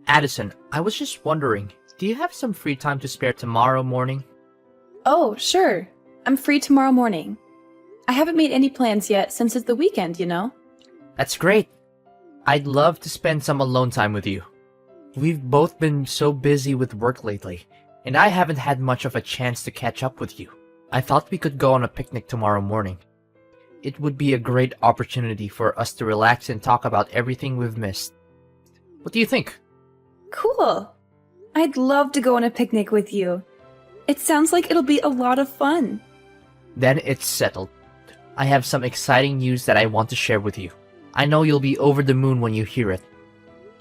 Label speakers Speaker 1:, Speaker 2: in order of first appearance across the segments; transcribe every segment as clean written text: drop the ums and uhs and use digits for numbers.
Speaker 1: Addison, I was just wondering, do you have some free time to spare tomorrow morning?
Speaker 2: Oh, sure. I'm free tomorrow morning. I haven't made any plans yet since it's the weekend, you know?
Speaker 1: That's great. I'd love to spend some alone time with you. We've both been so busy with work lately, and I haven't had much of a chance to catch up with you. I thought we could go on a picnic tomorrow morning. It would be a great opportunity for us to relax and talk about everything we've missed. What do you think?
Speaker 2: Cool. I'd love to go on a picnic with you. It sounds like it'll be a lot of fun.
Speaker 1: Then it's settled. I have some exciting news that I want to share with you. I know you'll be over the moon when you hear it.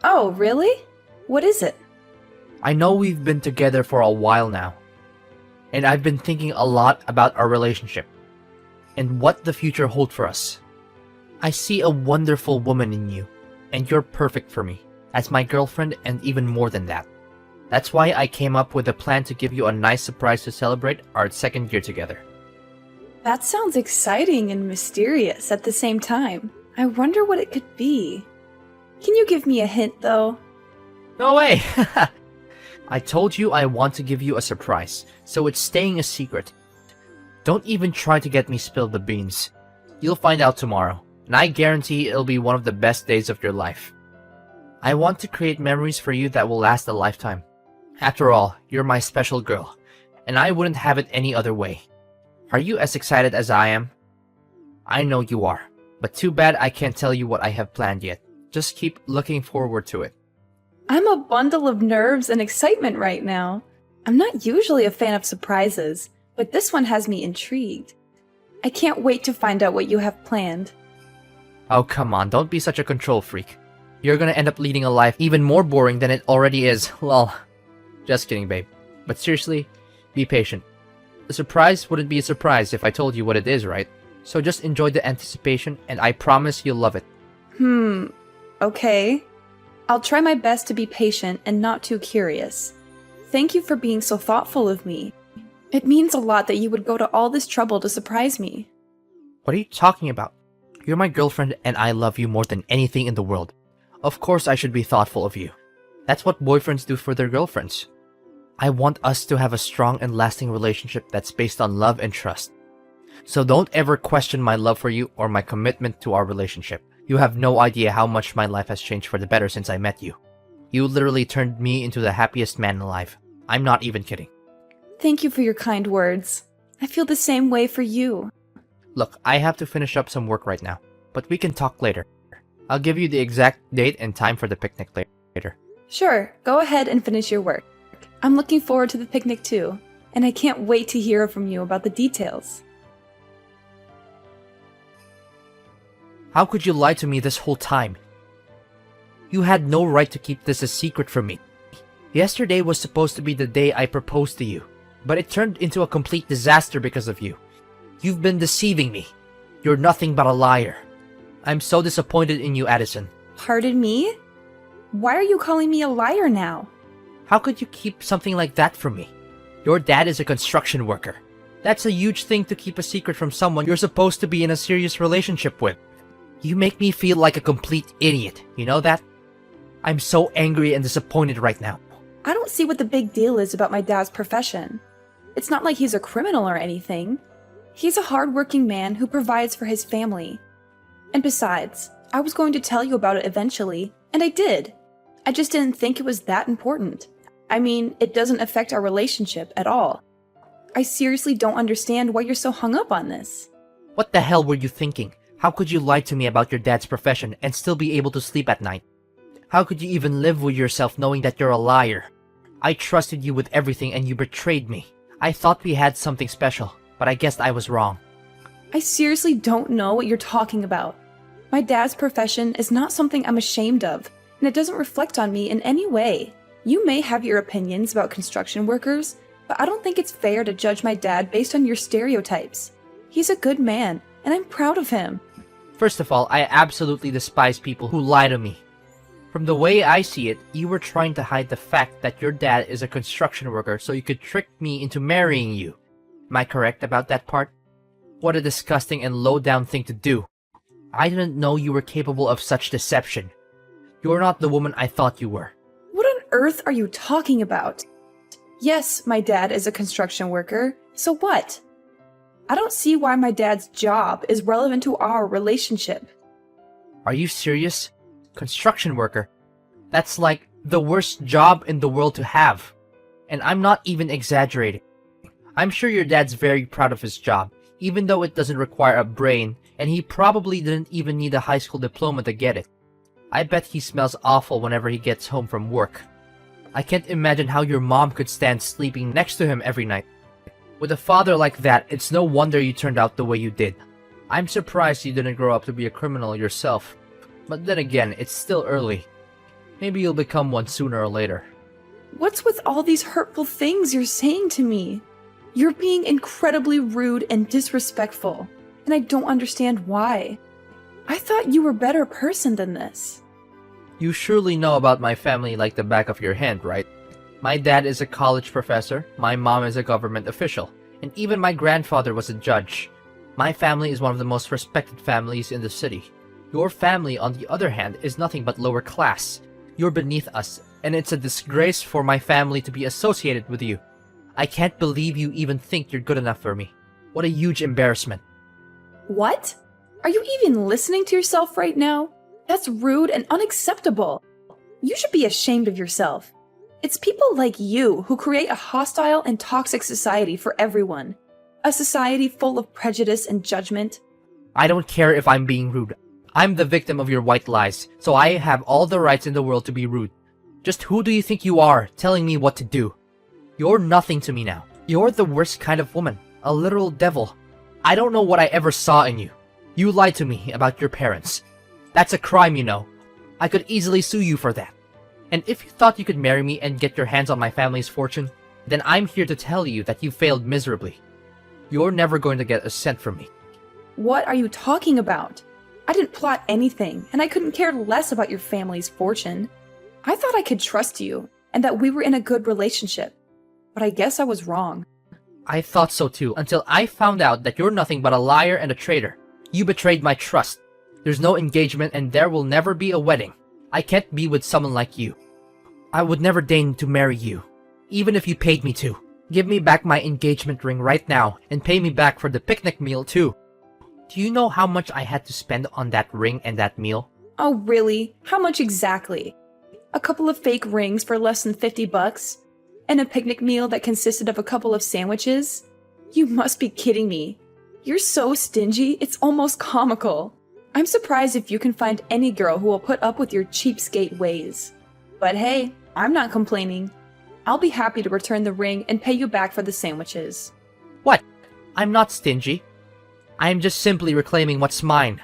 Speaker 2: Oh, really? What is it?
Speaker 1: I know we've been together for a while now, and I've been thinking a lot about our relationship and what the future holds for us. I see a wonderful woman in you, and you're perfect for me, as my girlfriend and even more than that. That's why I came up with a plan to give you a nice surprise to celebrate our second year together.
Speaker 2: That sounds exciting and mysterious at the same time. I wonder what it could be. Can you give me a hint, though?
Speaker 1: No way! I told you I want to give you a surprise, so it's staying a secret. Don't even try to get me spill the beans. You'll find out tomorrow, and I guarantee it'll be one of the best days of your life. I want to create memories for you that will last a lifetime. After all, you're my special girl, and I wouldn't have it any other way. Are you as excited as I am? I know you are, but too bad I can't tell you what I have planned yet. Just keep looking forward to it.
Speaker 2: I'm a bundle of nerves and excitement right now. I'm not usually a fan of surprises, but this one has me intrigued. I can't wait to find out what you have planned.
Speaker 1: Oh, come on, don't be such a control freak. You're gonna end up leading a life even more boring than it already is. Lol. Just kidding, babe. But seriously, be patient. A surprise wouldn't be a surprise if I told you what it is, right? So just enjoy the anticipation, and I promise you'll love it.
Speaker 2: Okay. I'll try my best to be patient and not too curious. Thank you for being so thoughtful of me. It means a lot that you would go to all this trouble to surprise me.
Speaker 1: What are you talking about? You're my girlfriend, and I love you more than anything in the world. Of course I should be thoughtful of you. That's what boyfriends do for their girlfriends. I want us to have a strong and lasting relationship that's based on love and trust. So don't ever question my love for you or my commitment to our relationship. You have no idea how much my life has changed for the better since I met you. You literally turned me into the happiest man alive. I'm not even kidding.
Speaker 2: Thank you for your kind words. I feel the same way for you.
Speaker 1: Look, I have to finish up some work right now, but we can talk later. I'll give you the exact date and time for the picnic later.
Speaker 2: Sure, go ahead and finish your work. I'm looking forward to the picnic too, and I can't wait to hear from you about the details.
Speaker 1: How could you lie to me this whole time? You had no right to keep this a secret from me. Yesterday was supposed to be the day I proposed to you, but it turned into a complete disaster because of you. You've been deceiving me. You're nothing but a liar. I'm so disappointed in you, Addison.
Speaker 2: Pardon me? Why are you calling me a liar now?
Speaker 1: How could you keep something like that from me? Your dad is a construction worker. That's a huge thing to keep a secret from someone you're supposed to be in a serious relationship with. You make me feel like a complete idiot, you know that? I'm so angry and disappointed right now.
Speaker 2: I don't see what the big deal is about my dad's profession. It's not like he's a criminal or anything. He's a hardworking man who provides for his family. And besides, I was going to tell you about it eventually, and I did. I just didn't think it was that important. I mean, it doesn't affect our relationship at all. I seriously don't understand why you're so hung up on this.
Speaker 1: What the hell were you thinking? How could you lie to me about your dad's profession and still be able to sleep at night? How could you even live with yourself knowing that you're a liar? I trusted you with everything and you betrayed me. I thought we had something special, but I guess I was wrong.
Speaker 2: I seriously don't know what you're talking about. My dad's profession is not something I'm ashamed of, and it doesn't reflect on me in any way. You may have your opinions about construction workers, but I don't think it's fair to judge my dad based on your stereotypes. He's a good man, and I'm proud of him.
Speaker 1: First of all, I absolutely despise people who lie to me. From the way I see it, you were trying to hide the fact that your dad is a construction worker so you could trick me into marrying you. Am I correct about that part? What a disgusting and low-down thing to do. I didn't know you were capable of such deception. You're not the woman I thought you were.
Speaker 2: What on earth are you talking about? Yes, my dad is a construction worker, so what? I don't see why my dad's job is relevant to our relationship.
Speaker 1: Are you serious? Construction worker? That's like the worst job in the world to have. And I'm not even exaggerating. I'm sure your dad's very proud of his job, even though it doesn't require a brain, and he probably didn't even need a high school diploma to get it. I bet he smells awful whenever he gets home from work. I can't imagine how your mom could stand sleeping next to him every night. With a father like that, it's no wonder you turned out the way you did. I'm surprised you didn't grow up to be a criminal yourself. But then again, it's still early. Maybe you'll become one sooner or later.
Speaker 2: What's with all these hurtful things you're saying to me? You're being incredibly rude and disrespectful, and I don't understand why. I thought you were a better person than this.
Speaker 1: You surely know about my family like the back of your hand, right? My dad is a college professor, my mom is a government official, and even my grandfather was a judge. My family is one of the most respected families in the city. Your family, on the other hand, is nothing but lower class. You're beneath us, and it's a disgrace for my family to be associated with you. I can't believe you even think you're good enough for me. What a huge embarrassment.
Speaker 2: What? Are you even listening to yourself right now? That's rude and unacceptable. You should be ashamed of yourself. It's people like you who create a hostile and toxic society for everyone. A society full of prejudice and judgment.
Speaker 1: I don't care if I'm being rude. I'm the victim of your white lies, so I have all the rights in the world to be rude. Just who do you think you are, telling me what to do? You're nothing to me now. You're the worst kind of woman, a literal devil. I don't know what I ever saw in you. You lied to me about your parents. That's a crime, you know. I could easily sue you for that. And if you thought you could marry me and get your hands on my family's fortune, then I'm here to tell you that you failed miserably. You're never going to get a cent from me.
Speaker 2: What are you talking about? I didn't plot anything, and I couldn't care less about your family's fortune. I thought I could trust you, and that we were in a good relationship. But I guess I was wrong.
Speaker 1: I thought so too, until I found out that you're nothing but a liar and a traitor. You betrayed my trust. There's no engagement and there will never be a wedding. I can't be with someone like you. I would never deign to marry you, even if you paid me to. Give me back my engagement ring right now, and pay me back for the picnic meal too. Do you know how much I had to spend on that ring and that meal?
Speaker 2: Oh, really? How much exactly? A couple of fake rings for less than $50? And a picnic meal that consisted of a couple of sandwiches? You must be kidding me. You're so stingy, it's almost comical. I'm surprised if you can find any girl who will put up with your cheapskate ways. But hey, I'm not complaining. I'll be happy to return the ring and pay you back for the sandwiches.
Speaker 1: What? I'm not stingy. I'm just simply reclaiming what's mine.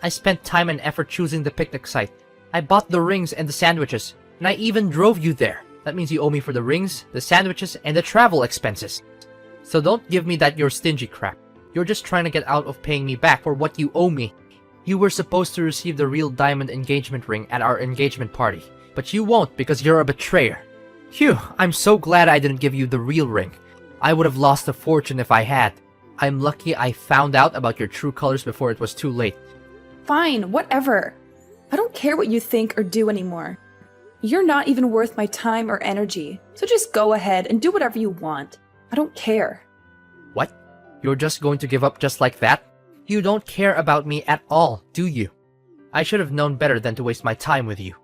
Speaker 1: I spent time and effort choosing the picnic site. I bought the rings and the sandwiches, and I even drove you there. That means you owe me for the rings, the sandwiches, and the travel expenses. So don't give me that you're stingy crap. You're just trying to get out of paying me back for what you owe me. You were supposed to receive the real diamond engagement ring at our engagement party, but you won't because you're a betrayer. Phew, I'm so glad I didn't give you the real ring. I would have lost a fortune if I had. I'm lucky I found out about your true colors before it was too late.
Speaker 2: Fine, whatever. I don't care what you think or do anymore. You're not even worth my time or energy, so just go ahead and do whatever you want. I don't care.
Speaker 1: What? You're just going to give up just like that? You don't care about me at all, do you? I should have known better than to waste my time with you.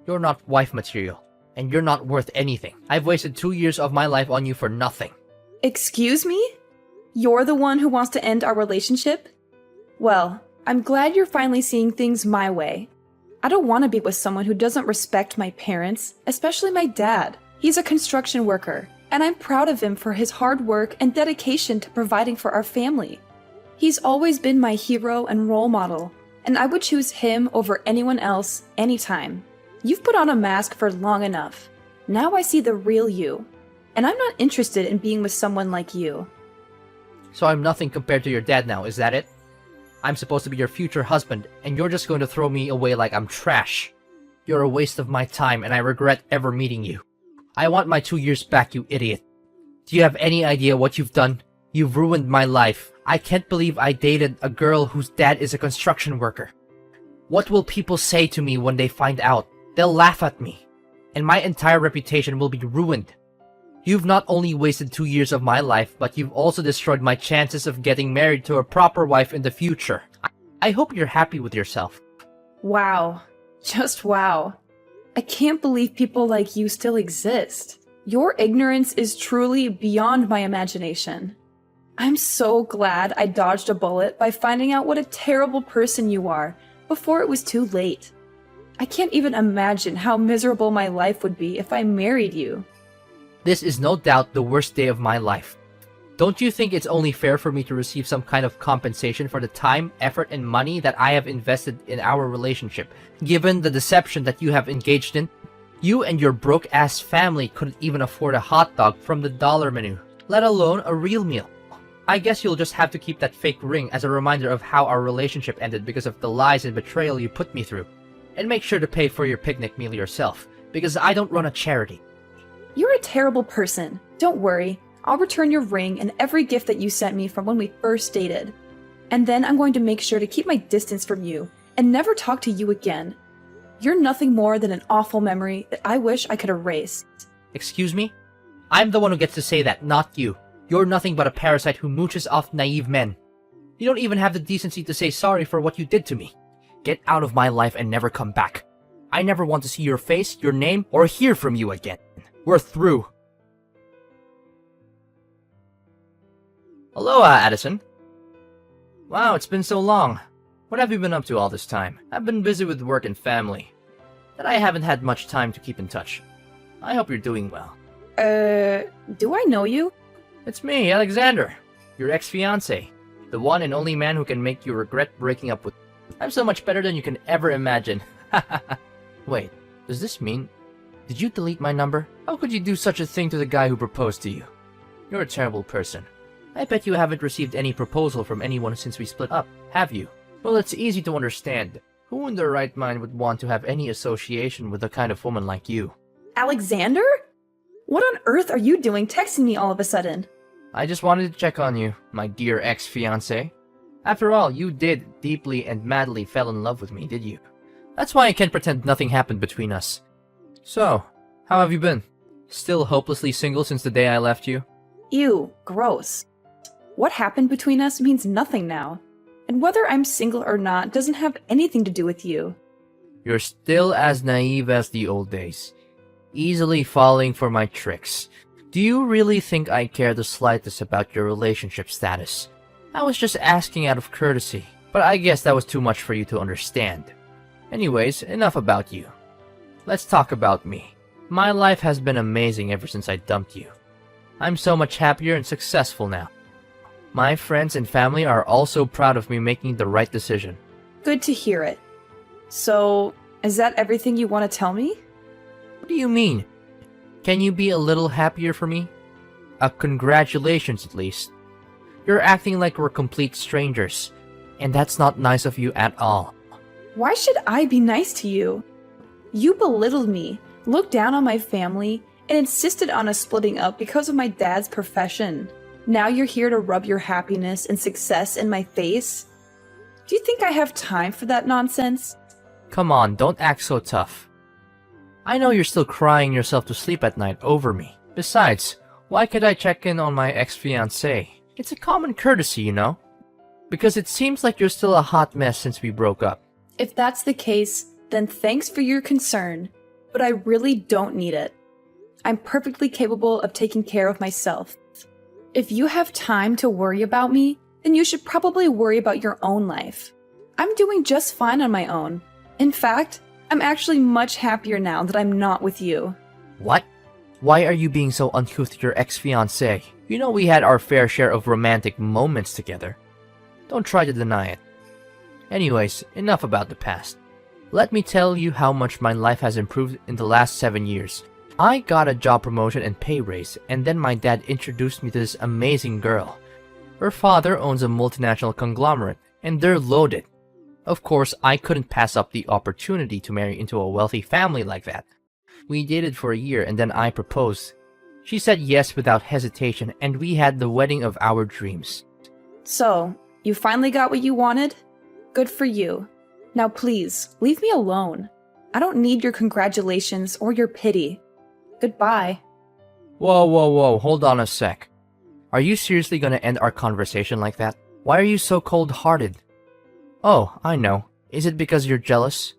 Speaker 1: You're not wife material, and you're not worth anything. I've wasted 2 years of my life on you for nothing.
Speaker 2: Excuse me? You're the one who wants to end our relationship? Well, I'm glad you're finally seeing things my way. I don't want to be with someone who doesn't respect my parents, especially my dad. He's a construction worker, and I'm proud of him for his hard work and dedication to providing for our family. He's always been my hero and role model, and I would choose him over anyone else anytime. You've put on a mask for long enough. Now I see the real you, and I'm not interested in being with someone like you.
Speaker 1: So I'm nothing compared to your dad now, is that it? I'm supposed to be your future husband, and you're just going to throw me away like I'm trash. You're a waste of my time, and I regret ever meeting you. I want my 2 years back, you idiot. Do you have any idea what you've done? You've ruined my life. I can't believe I dated a girl whose dad is a construction worker. What will people say to me when they find out? They'll laugh at me. and my entire reputation will be ruined. You've not only wasted 2 years of my life, but you've also destroyed my chances of getting married to a proper wife in the future. I hope you're happy with yourself.
Speaker 2: Wow. Just wow. I can't believe people like you still exist. Your ignorance is truly beyond my imagination. I'm so glad I dodged a bullet by finding out what a terrible person you are before it was too late. I can't even imagine how miserable my life would be if I married you.
Speaker 1: This is no doubt the worst day of my life. Don't you think it's only fair for me to receive some kind of compensation for the time, effort, and money that I have invested in our relationship, given the deception that you have engaged in? You and your broke-ass family couldn't even afford a hot dog from the dollar menu, let alone a real meal. I guess you'll just have to keep that fake ring as a reminder of how our relationship ended because of the lies and betrayal you put me through. And make sure to pay for your picnic meal yourself, because I don't run a charity.
Speaker 2: You're a terrible person. Don't worry. I'll return your ring and every gift that you sent me from when we first dated. And then I'm going to make sure to keep my distance from you and never talk to you again. You're nothing more than an awful memory that I wish I could erase.
Speaker 1: Excuse me? I'm the one who gets to say that, not you. You're nothing but a parasite who mooches off naive men. You don't even have the decency to say sorry for what you did to me. Get out of my life and never come back. I never want to see your face, your name, or hear from you again. We're through. Aloha, Addison. Wow, it's been so long. What have you been up to all this time? I've been busy with work and family, and I haven't had much time to keep in touch. I hope you're doing well.
Speaker 2: Do I know you?
Speaker 1: It's me, Alexander, your ex-fiancé, the one and only man who can make you regret breaking up with. I'm so much better than you can ever imagine. Wait, does this mean... Did you delete my number? How could you do such a thing to the guy who proposed to you? You're a terrible person. I bet you haven't received any proposal from anyone since we split up, have you? Well, it's easy to understand. Who in their right mind would want to have any association with a kind of woman like you?
Speaker 2: Alexander? What on earth are you doing texting me all of a sudden?
Speaker 1: I just wanted to check on you, my dear ex-fiancé. After all, you did deeply and madly fell in love with me, did you? That's why I can't pretend nothing happened between us. So, how have you been? Still hopelessly single since the day I left you?
Speaker 2: Ew, gross. What happened between us means nothing now. And whether I'm single or not doesn't have anything to do with you.
Speaker 1: You're still as naive as the old days. Easily falling for my tricks. Do you really think I care the slightest about your relationship status? I was just asking out of courtesy, but I guess that was too much for you to understand. Anyways, enough about you. Let's talk about me. My life has been amazing ever since I dumped you. I'm so much happier and successful now. My friends and family are also proud of me making the right decision.
Speaker 2: Good to hear it. So, is that everything you want to tell me?
Speaker 1: What do you mean? Can you be a little happier for me? Congratulations at least. You're acting like we're complete strangers, and that's not nice of you at all.
Speaker 2: Why should I be nice to you? You belittled me, looked down on my family, and insisted on us splitting up because of my dad's profession. Now you're here to rub your happiness and success in my face? Do you think I have time for that nonsense?
Speaker 1: Come on, don't act so tough. I know you're still crying yourself to sleep at night over me. Besides, why could I check in on my ex-fiancé? It's a common courtesy, you know? Because it seems like you're still a hot mess since we broke up.
Speaker 2: If that's the case, then thanks for your concern, but I really don't need it. I'm perfectly capable of taking care of myself. If you have time to worry about me, then you should probably worry about your own life. I'm doing just fine on my own. In fact, I'm actually much happier now that I'm not with you.
Speaker 1: What? Why are you being so uncouth to your ex-fiancé? You know we had our fair share of romantic moments together. Don't try to deny it. Anyways, enough about the past. Let me tell you how much my life has improved in the last 7 years. I got a job promotion and pay raise, and then my dad introduced me to this amazing girl. Her father owns a multinational conglomerate, and they're loaded. Of course, I couldn't pass up the opportunity to marry into a wealthy family like that. We dated for a year and then I proposed. She said yes without hesitation, and we had the wedding of our dreams.
Speaker 2: So, you finally got what you wanted? Good for you. Now please, leave me alone. I don't need your congratulations or your pity. Goodbye.
Speaker 1: Whoa, hold on a sec. Are you seriously gonna end our conversation like that? Why are you so cold-hearted? Oh, I know. Is it because you're jealous?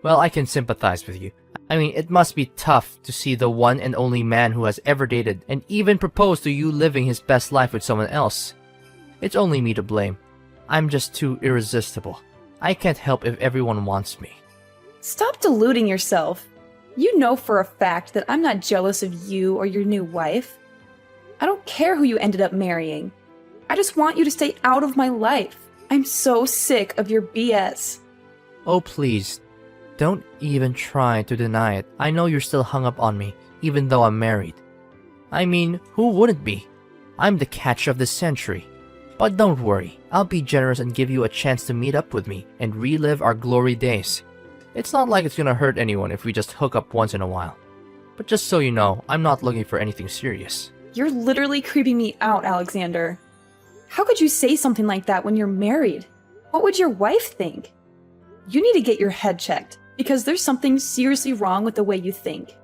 Speaker 1: Well, I can sympathize with you. I mean, it must be tough to see the one and only man who has ever dated and even proposed to you living his best life with someone else. It's only me to blame. I'm just too irresistible. I can't help if everyone wants me.
Speaker 2: Stop deluding yourself. You know for a fact that I'm not jealous of you or your new wife. I don't care who you ended up marrying. I just want you to stay out of my life. I'm so sick of your BS.
Speaker 1: Oh, please. Don't even try to deny it. I know you're still hung up on me, even though I'm married. I mean, who wouldn't be? I'm the catch of the century. But don't worry, I'll be generous and give you a chance to meet up with me and relive our glory days. It's not like it's gonna hurt anyone if we just hook up once in a while. But just so you know, I'm not looking for anything serious.
Speaker 2: You're literally creeping me out, Alexander. How could you say something like that when you're married? What would your wife think? You need to get your head checked, because there's something seriously wrong with the way you think.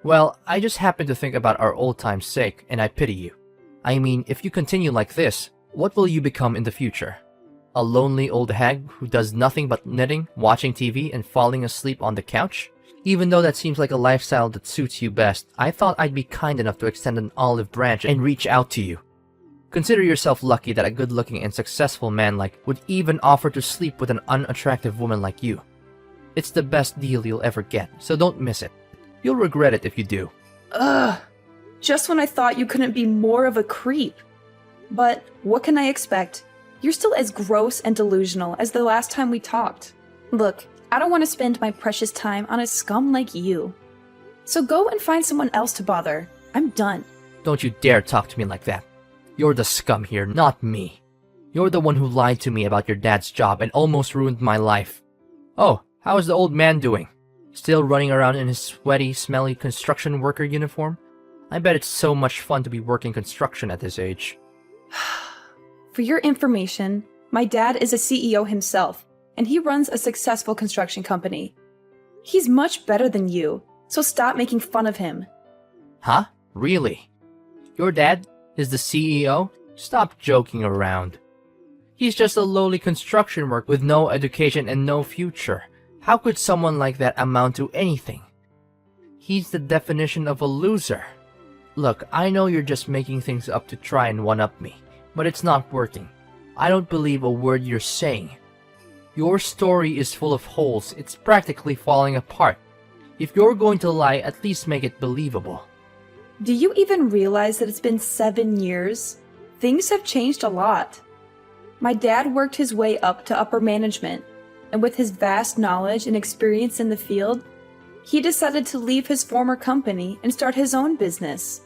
Speaker 1: Well, I just happen to think about our old time's sake, and I pity you. I mean, if you continue like this, what will you become in the future? A lonely old hag who does nothing but knitting, watching TV, and falling asleep on the couch? Even though that seems like a lifestyle that suits you best, I thought I'd be kind enough to extend an olive branch and reach out to you. Consider yourself lucky that a good-looking and successful man would even offer to sleep with an unattractive woman like you. It's the best deal you'll ever get, so don't miss it. You'll regret it if you do.
Speaker 2: Ugh. Just when I thought you couldn't be more of a creep. But what can I expect? You're still as gross and delusional as the last time we talked. Look, I don't want to spend my precious time on a scum like you. So go and find someone else to bother. I'm done.
Speaker 1: Don't you dare talk to me like that. You're the scum here, not me. You're the one who lied to me about your dad's job and almost ruined my life. Oh, how is the old man doing? Still running around in his sweaty, smelly construction worker uniform? I bet it's so much fun to be working construction at his age.
Speaker 2: For your information, my dad is a CEO himself, and he runs a successful construction company. He's much better than you, so stop making fun of him.
Speaker 1: Huh? Really? Your dad is the CEO? Stop joking around. He's just a lowly construction worker with no education and no future. How could someone like that amount to anything? He's the definition of a loser. Look, I know you're just making things up to try and one-up me, but it's not working. I don't believe a word you're saying. Your story is full of holes. It's practically falling apart. If you're going to lie, at least make it believable.
Speaker 2: Do you even realize that it's been 7 years? Things have changed a lot. My dad worked his way up to upper management, and with his vast knowledge and experience in the field, he decided to leave his former company and start his own business.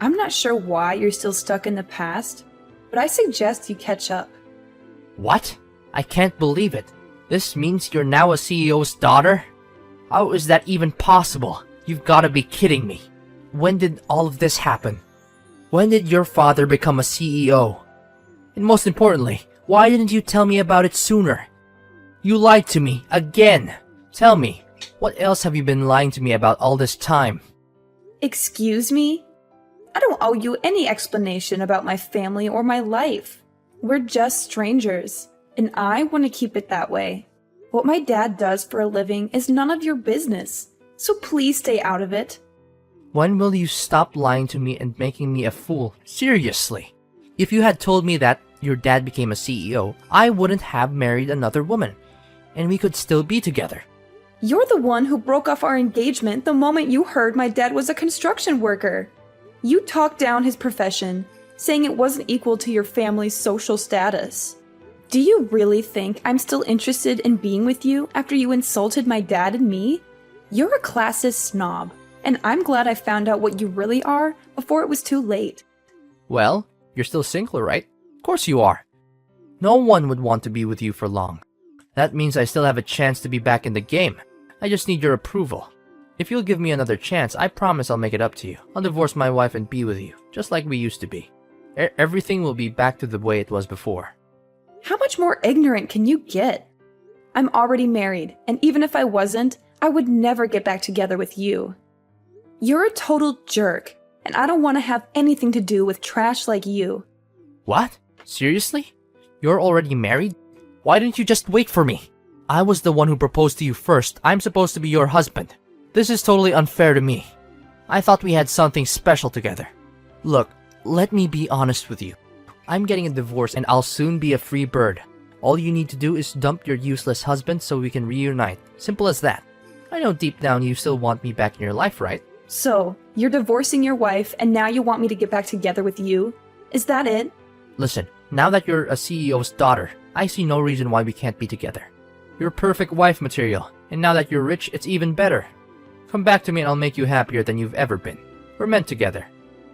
Speaker 2: I'm not sure why you're still stuck in the past, but I suggest you catch up.
Speaker 1: What? I can't believe it. This means you're now a CEO's daughter? How is that even possible? You've got to be kidding me. When did all of this happen? When did your father become a CEO? And most importantly, why didn't you tell me about it sooner? You lied to me again. Tell me, what else have you been lying to me about all this time?
Speaker 2: Excuse me? I don't owe you any explanation about my family or my life. We're just strangers, and I want to keep it that way. What my dad does for a living is none of your business, so please stay out of it.
Speaker 1: When will you stop lying to me and making me a fool? Seriously. If you had told me that your dad became a CEO, I wouldn't have married another woman, and we could still be together.
Speaker 2: You're the one who broke off our engagement the moment you heard my dad was a construction worker. You talked down his profession, saying it wasn't equal to your family's social status. Do you really think I'm still interested in being with you after you insulted my dad and me? You're a classist snob, and I'm glad I found out what you really are before it was too late.
Speaker 1: Well, you're still single, right? Of course you are. No one would want to be with you for long. That means I still have a chance to be back in the game. I just need your approval. If you'll give me another chance, I promise I'll make it up to you. I'll divorce my wife and be with you, just like we used to be. Everything will be back to the way it was before.
Speaker 2: How much more ignorant can you get? I'm already married, and even if I wasn't, I would never get back together with you. You're a total jerk, and I don't want to have anything to do with trash like you.
Speaker 1: What? Seriously? You're already married? Why didn't you just wait for me? I was the one who proposed to you first. I'm supposed to be your husband. This is totally unfair to me. I thought we had something special together. Look, let me be honest with you. I'm getting a divorce and I'll soon be a free bird. All you need to do is dump your useless husband so we can reunite. Simple as that. I know deep down you still want me back in your life, right?
Speaker 2: So, you're divorcing your wife and now you want me to get back together with you? Is that it?
Speaker 1: Listen, now that you're a CEO's daughter, I see no reason why we can't be together. You're perfect wife material, and now that you're rich, it's even better. Come back to me and I'll make you happier than you've ever been. We're meant together.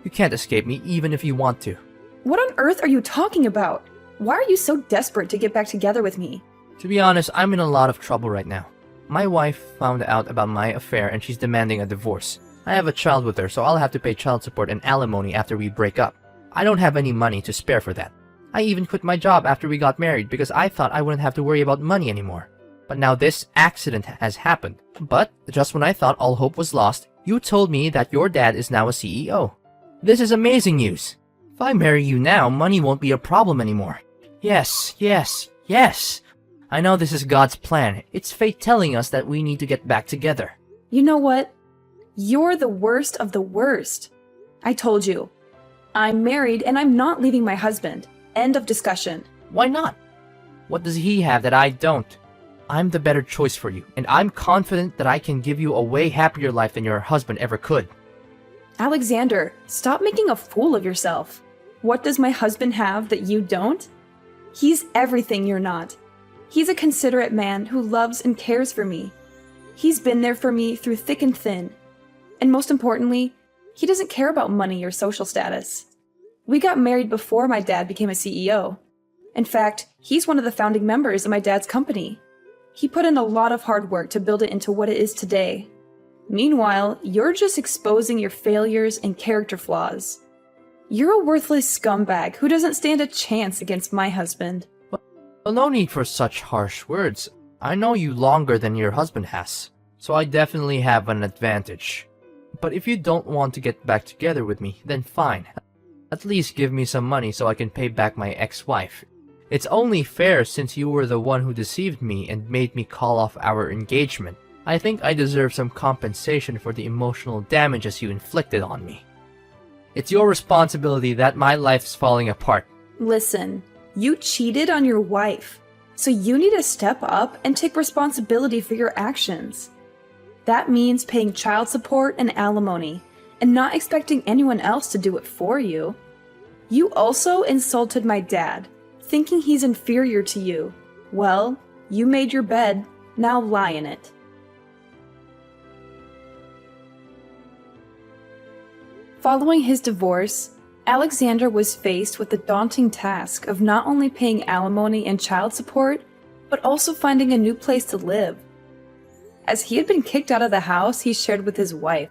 Speaker 1: You can't escape me even if you want to.
Speaker 2: What on earth are you talking about? Why are you so desperate to get back together with me?
Speaker 1: To be honest, I'm in a lot of trouble right now. My wife found out about my affair and she's demanding a divorce. I have a child with her, so I'll have to pay child support and alimony after we break up. I don't have any money to spare for that. I even quit my job after we got married because I thought I wouldn't have to worry about money anymore. But now this accident has happened. But just when I thought all hope was lost, you told me that your dad is now a CEO. This is amazing news. If I marry you now, money won't be a problem anymore. Yes, yes, yes. I know this is God's plan. It's fate telling us that we need to get back together.
Speaker 2: You know what? You're the worst of the worst. I told you. I'm married and I'm not leaving my husband. End of discussion.
Speaker 1: Why not? What does he have that I don't? I'm the better choice for you, and I'm confident that I can give you a way happier life than your husband ever could.
Speaker 2: Alexander, stop making a fool of yourself. What does my husband have that you don't? He's everything you're not. He's a considerate man who loves and cares for me. He's been there for me through thick and thin. And most importantly, he doesn't care about money or social status. We got married before my dad became a CEO. In fact, he's one of the founding members of my dad's company. He put in a lot of hard work to build it into what it is today. Meanwhile, you're just exposing your failures and character flaws. You're a worthless scumbag who doesn't stand a chance against my husband.
Speaker 1: Well, no need for such harsh words. I know you longer than your husband has, so I definitely have an advantage. But if you don't want to get back together with me, then fine. At least give me some money so I can pay back my ex-wife. It's only fair since you were the one who deceived me and made me call off our engagement. I think I deserve some compensation for the emotional damages you inflicted on me. It's your responsibility that my life's falling apart.
Speaker 2: Listen, you cheated on your wife, so you need to step up and take responsibility for your actions. That means paying child support and alimony, and not expecting anyone else to do it for you. You also insulted my dad, thinking he's inferior to you. Well, you made your bed, now lie in it. Following his divorce, Alexander was faced with the daunting task of not only paying alimony and child support, but also finding a new place to live. As he had been kicked out of the house he shared with his wife.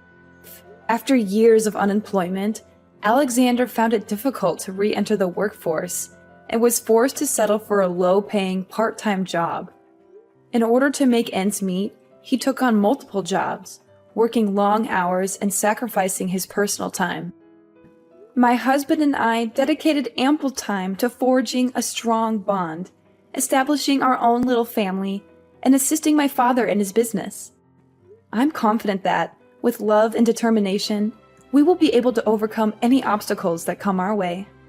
Speaker 2: After years of unemployment, Alexander found it difficult to re-enter the workforce and was forced to settle for a low-paying part-time job. In order to make ends meet, he took on multiple jobs, working long hours and sacrificing his personal time. My husband and I dedicated ample time to forging a strong bond, establishing our own little family, and assisting my father in his business. I'm confident that, with love and determination, we will be able to overcome any obstacles that come our way.